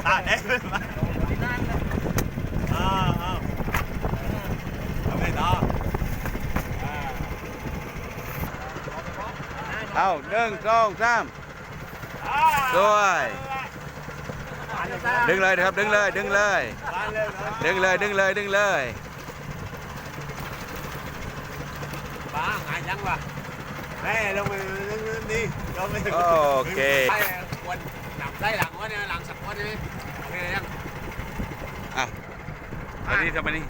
ตาเด็กมาทำไงต่อเอา1 2 3ด้วยดึงเลยครับดึงเลยบ้าไงยังวะแม่ลงไปนี่ลงไปโอเควันหลังได้หลังวะเนี่ยหลังสักวันนี้โอเคยังอ่ะอันนี้ทำไมนี่